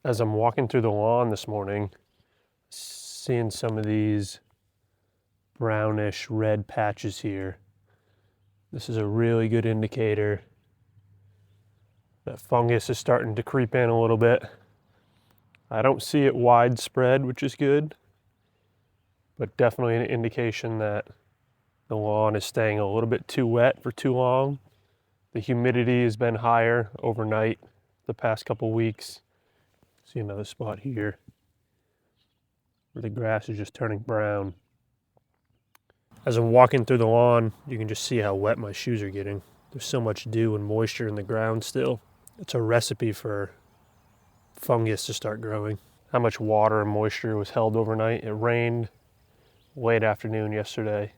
As I'm walking through the lawn this morning, seeing some of these brownish red patches here. This is a really good indicator that fungus is starting to creep in a little bit. I don't see it widespread, which is good, but definitely an indication that the lawn is staying a little bit too wet for too long. The humidity has been higher overnight the past couple weeks. See another spot here where the grass is just turning brown. As I'm walking through the lawn, you can just see how wet my shoes are getting. There's so much dew and moisture in the ground still. It's a recipe for fungus to start growing. How much water and moisture was held overnight. It rained late afternoon yesterday.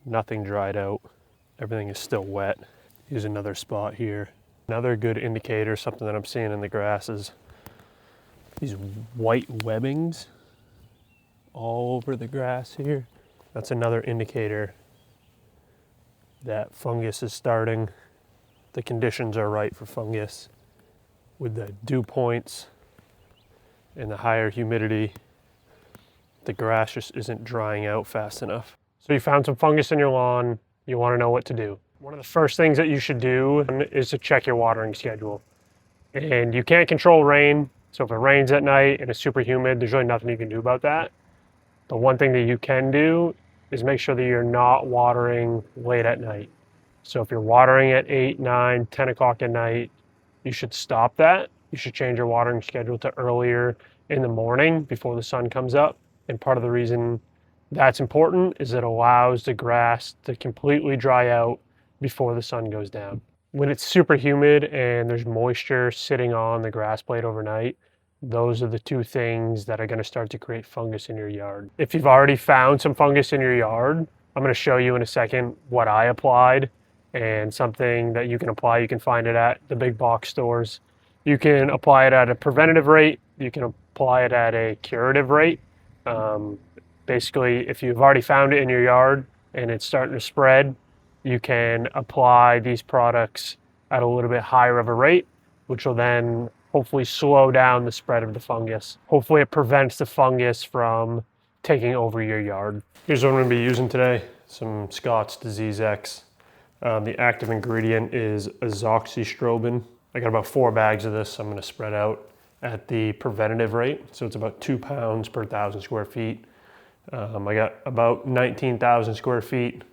Nothing dried out. Everything is still wet. Here's another spot here. Another good indicator, something that I'm seeing in the grass, is these white webbings all over the grass here. That's another indicator that fungus is starting. The conditions are right for fungus. With the dew points and the higher humidity, the grass just isn't drying out fast enough. So you found some fungus in your lawn, you want to know what to do. One of the first things that you should do is to check your watering schedule. And you can't control rain, so if it rains at night and it's super humid, there's really nothing you can do about that. But one thing that you can do is make sure that you're not watering late at night. So if you're watering at 8, 9, 10 o'clock at night, you should stop that. You should change your watering schedule to earlier in the morning before the sun comes up. And part of the reason that's important is it allows the grass to completely dry out before the sun goes down. When it's super humid and there's moisture sitting on the grass blade overnight, those are the two things that are going to start to create fungus in your yard. If you've already found some fungus in your yard, I'm going to show you in a second what I applied and something that you can apply. You can find it at the big box stores. You can apply it at a preventative rate. You can apply it at a curative rate. Basically, if you've already found it in your yard and it's starting to spread, you can apply these products at a little bit higher of a rate, which will then hopefully slow down the spread of the fungus. Hopefully it prevents the fungus from taking over your yard. Here's what I'm going to be using today, some Scott's Disease X. The active ingredient is azoxystrobin. I got about 4 bags of this. I'm going to spread out at the preventative rate. So it's about 2 pounds per 1,000 square feet. I got about 19,000 square feet.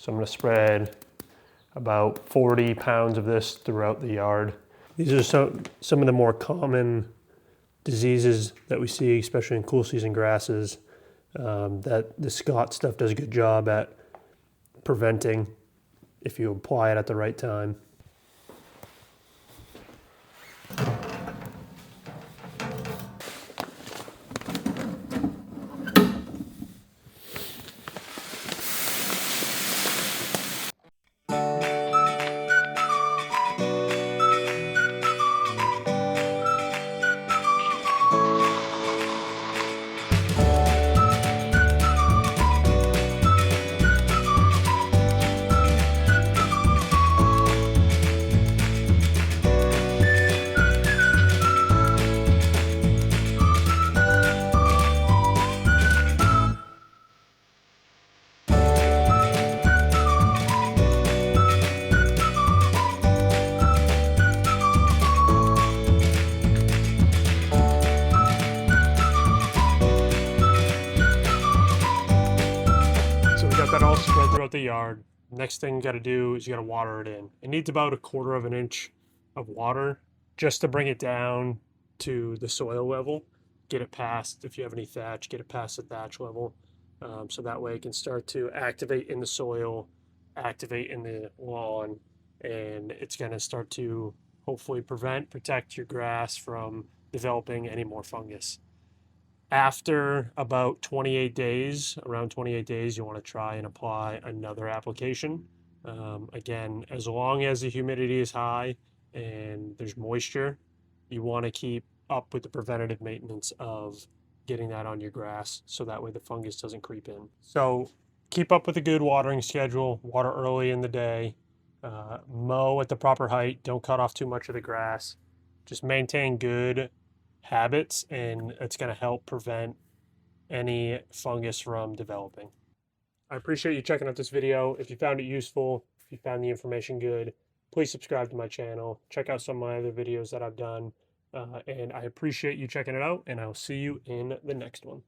So I'm going to spread about 40 pounds of this throughout the yard. These are some of the more common diseases that we see, especially in cool season grasses, that the Scott stuff does a good job at preventing if you apply it at the right time. Got that all spread throughout the yard. Next thing you got to do is you got to water it in. It needs about 1/4 of an inch of water just to bring it down to the soil level. Get it past, if you have any thatch, get it past the thatch level. So that way it can start to activate in the soil, activate in the lawn, and it's going to start to hopefully protect your grass from developing any more fungus. After about 28 days, around 28 days, you want to try and apply another application. Again, as long as the humidity is high and there's moisture, you want to keep up with the preventative maintenance of getting that on your grass so that way the fungus doesn't creep in. So keep up with a good watering schedule, water early in the day, mow at the proper height, don't cut off too much of the grass, just maintain good habits, and it's going to help prevent any fungus from developing. I appreciate you checking out this video. If you found it useful, if you found the information good, please subscribe to my channel. Check out some of my other videos that I've done. And I appreciate you checking it out, and I'll see you in the next one.